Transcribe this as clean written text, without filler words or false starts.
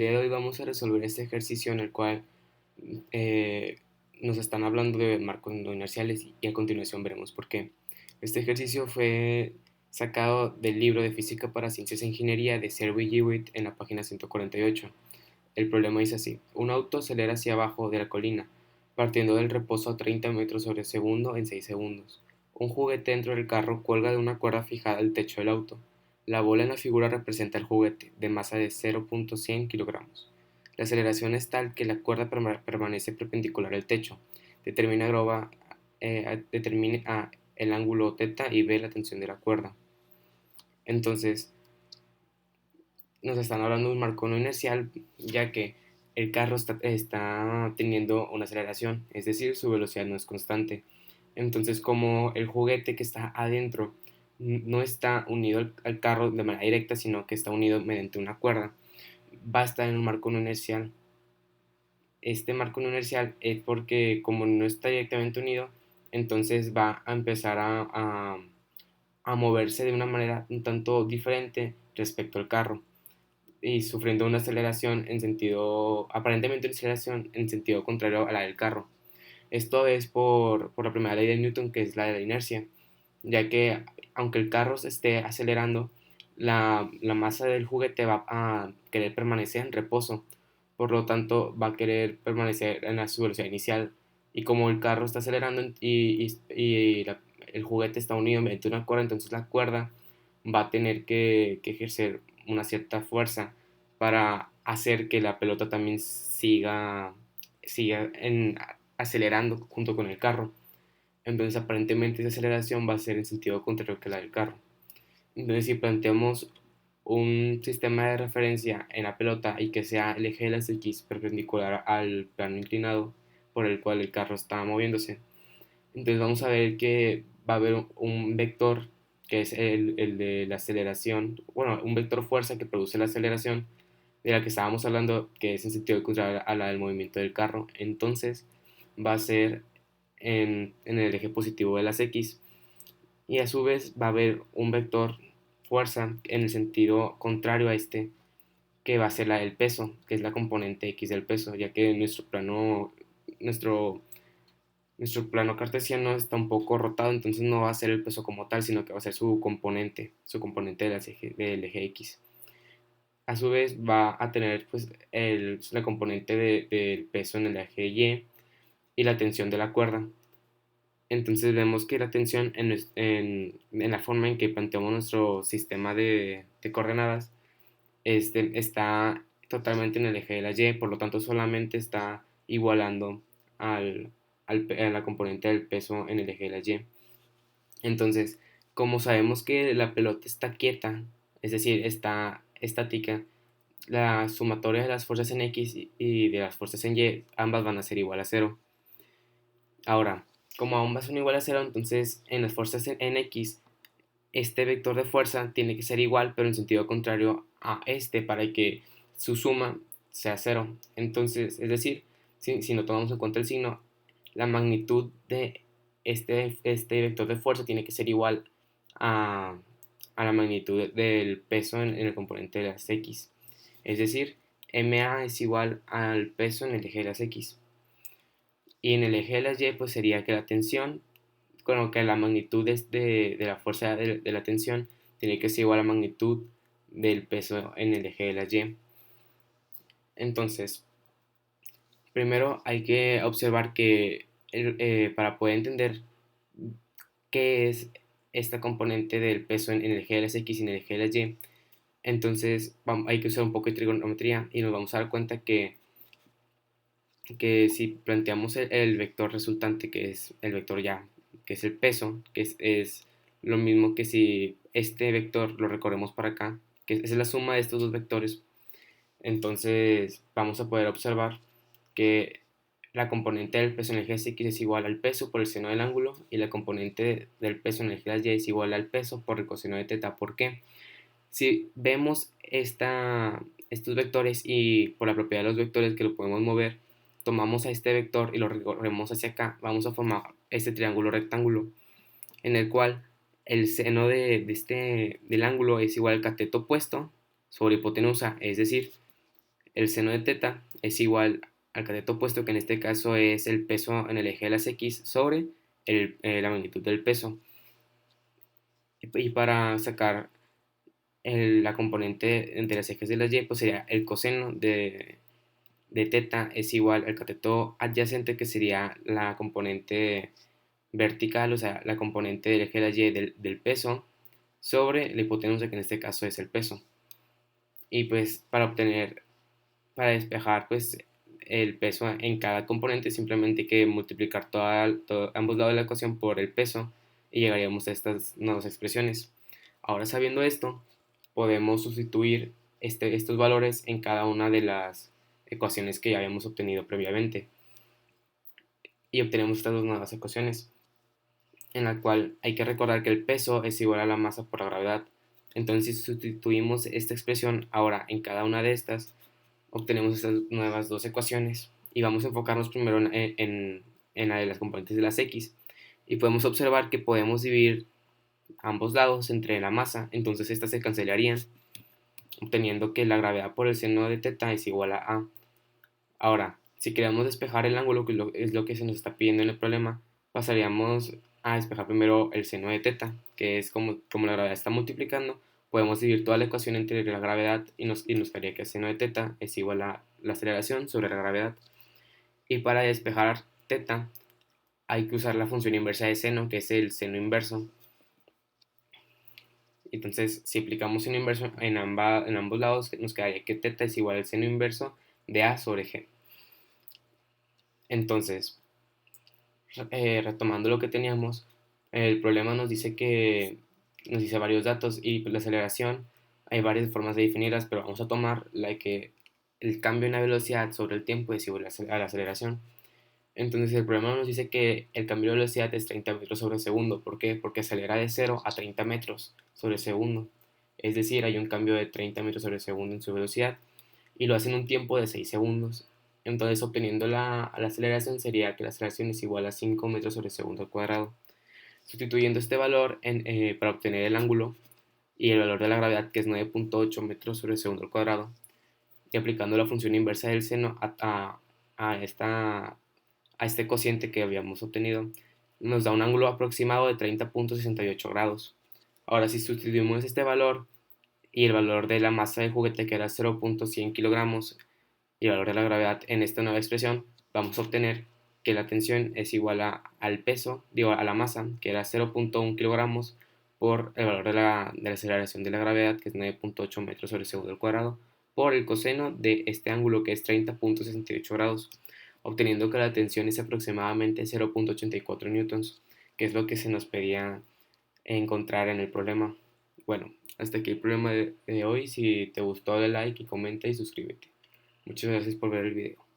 día de hoy vamos a resolver este ejercicio en el cual eh, nos están hablando de marcos no inerciales y a continuación veremos por qué. Este ejercicio fue sacado del libro de Física para Ciencias e Ingeniería de Selby Hewitt en la página 148. El problema dice así: un auto acelera hacia abajo de la colina, partiendo del reposo a 30 metros sobre segundo en 6 segundos. Un juguete dentro del carro cuelga de una cuerda fijada al techo del auto. La bola en la figura representa el juguete, de masa de 0.100 kilogramos. La aceleración es tal que la cuerda permanece perpendicular al techo. Determina, determine A el ángulo θ y B la tensión de la cuerda. Entonces, nos están hablando de un marco no inercial, ya que el carro está teniendo una aceleración, es decir, su velocidad no es constante. Entonces, como el juguete que está adentro no está unido al carro de manera directa, sino que está unido mediante una cuerda, va a estar en un marco no inercial. Este marco no inercial es porque como no está directamente unido, entonces va a empezar a moverse de una manera un tanto diferente respecto al carro y sufriendo una aceleración en sentido, aparentemente una aceleración en sentido contrario a la del carro. Esto es por la primera ley de Newton, que es la de la inercia, ya que aunque el carro se esté acelerando, la masa del juguete va a querer permanecer en reposo, por lo tanto va a querer permanecer en su velocidad inicial. Y como el carro está acelerando el juguete está unido mediante una cuerda, entonces la cuerda va a tener que ejercer una cierta fuerza para hacer que la pelota también siga acelerando junto con el carro. Entonces aparentemente esa aceleración va a ser en sentido contrario que la del carro. Entonces si planteamos un sistema de referencia en la pelota y que sea el eje de las X perpendicular al plano inclinado por el cual el carro está moviéndose, entonces vamos a ver que va a haber un vector que es el de la aceleración, bueno, un vector fuerza que produce la aceleración de la que estábamos hablando, que es en sentido contrario a la del movimiento del carro. Entonces va a ser en el eje positivo de las X, y a su vez va a haber un vector fuerza en el sentido contrario a este, que va a ser la del peso, que es la componente X del peso, ya que nuestro, nuestro plano cartesiano está un poco rotado, entonces no va a ser el peso como tal, sino que va a ser su componente del eje X. A su vez va a tener pues, la componente del peso en el eje y la tensión de la cuerda. Entonces vemos que la tensión en la forma en que planteamos nuestro sistema de coordenadas está totalmente en el eje de la Y, por lo tanto solamente está igualando a la componente del peso en el eje de la Y. Entonces, como sabemos que la pelota está quieta, es decir, está estática, la sumatoria de las fuerzas en X y de las fuerzas en Y, ambas van a ser igual a cero. Ahora, como ambas son igual a cero, entonces en las fuerzas en X, este vector de fuerza tiene que ser igual, pero en sentido contrario a este, para que su suma sea cero. Entonces, es decir, si no tomamos en cuenta el signo, la magnitud de este vector de fuerza tiene que ser igual a, a la magnitud del peso en el componente de las X. Es decir, MA es igual al peso en el eje de las X. Y en el eje de las Y, pues sería que la tensión, bueno, que la magnitud de la fuerza de la tensión tiene que ser igual a la magnitud del peso en el eje de las Y. Entonces, primero hay que observar que para poder entender qué es esta componente del peso en el eje de las X y en el eje de las Y, entonces hay que usar un poco de trigonometría y nos vamos a dar cuenta que si planteamos el vector resultante, que es el vector ya, que es el peso, que es lo mismo que si este vector lo recorremos para acá, que es la suma de estos dos vectores, entonces vamos a poder observar que la componente del peso en el eje X es igual al peso por el seno del ángulo y la componente del peso en el eje Y es igual al peso por el coseno de teta. ¿Por qué? Si vemos estos vectores y por la propiedad de los vectores que lo podemos mover, tomamos a este vector y lo recorremos hacia acá, vamos a formar este triángulo rectángulo en el cual el seno del ángulo es igual al cateto opuesto sobre hipotenusa, es decir, El seno de teta es igual al cateto opuesto, que en este caso es el peso en el eje de las X sobre la magnitud del peso. Y para sacar la componente entre los ejes de las Y, pues sería el coseno de teta es igual al cateto adyacente, que sería la componente vertical, o sea, la componente del eje de la Y del peso, sobre la hipotenusa, que en este caso es el peso. Y pues para despejar pues el peso en cada componente, simplemente hay que multiplicar ambos lados de la ecuación por el peso y llegaríamos a estas nuevas expresiones. Ahora, sabiendo esto, podemos sustituir estos valores en cada una de las ecuaciones que ya habíamos obtenido previamente y obtenemos estas dos nuevas ecuaciones, en la cual hay que recordar que el peso es igual a la masa por la gravedad. Entonces, si sustituimos esta expresión ahora en cada una de estas, obtenemos estas nuevas dos ecuaciones y vamos a enfocarnos primero en la de las componentes de las X, y podemos observar que podemos dividir ambos lados entre la masa, entonces estas se cancelarían, obteniendo que la gravedad por el seno de teta es igual a. Ahora, si queremos despejar el ángulo, que es lo que se nos está pidiendo en el problema, pasaríamos a despejar primero el seno de teta, que es como la gravedad está multiplicando, podemos dividir toda la ecuación entre la gravedad y nos quedaría que el seno de teta es igual a la aceleración sobre la gravedad. Y para despejar teta hay que usar la función inversa de seno, que es el seno inverso. Entonces, si aplicamos seno inverso en ambos lados, nos quedaría que teta es igual al seno inverso de a sobre g. Entonces, retomando lo que teníamos, el problema nos dice varios datos, y pues la aceleración hay varias formas de definirlas, pero vamos a tomar la que el cambio en la velocidad sobre el tiempo es igual a la aceleración. Entonces el problema nos dice que el cambio de velocidad es 30 metros sobre segundo. ¿Por qué? Porque acelera de 0 a 30 metros sobre segundo. Es decir, hay un cambio de 30 metros sobre segundo en su velocidad, y lo hace en un tiempo de 6 segundos. Entonces, obteniendo la aceleración, sería que la aceleración es igual a 5 metros sobre segundo al cuadrado. Sustituyendo este valor para obtener el ángulo y el valor de la gravedad, que es 9.8 metros sobre segundo al cuadrado, y aplicando la función inversa del seno a este cociente que habíamos obtenido, nos da un ángulo aproximado de 30.68 grados. Ahora, si sustituimos este valor y el valor de la masa de juguete, que era 0.100 kilogramos, y el valor de la gravedad en esta nueva expresión, vamos a obtener que la tensión es igual al peso, digo, a la masa, que era 0.1 kilogramos, por el valor de la aceleración de la gravedad, que es 9.8 metros sobre segundo al cuadrado, por el coseno de este ángulo, que es 30.68 grados, obteniendo que la tensión es aproximadamente 0.84 newtons, que es lo que se nos pedía encontrar en el problema. Bueno, hasta aquí el problema de hoy. Si te gustó, dale like y comenta y suscríbete. Muchas gracias por ver el video.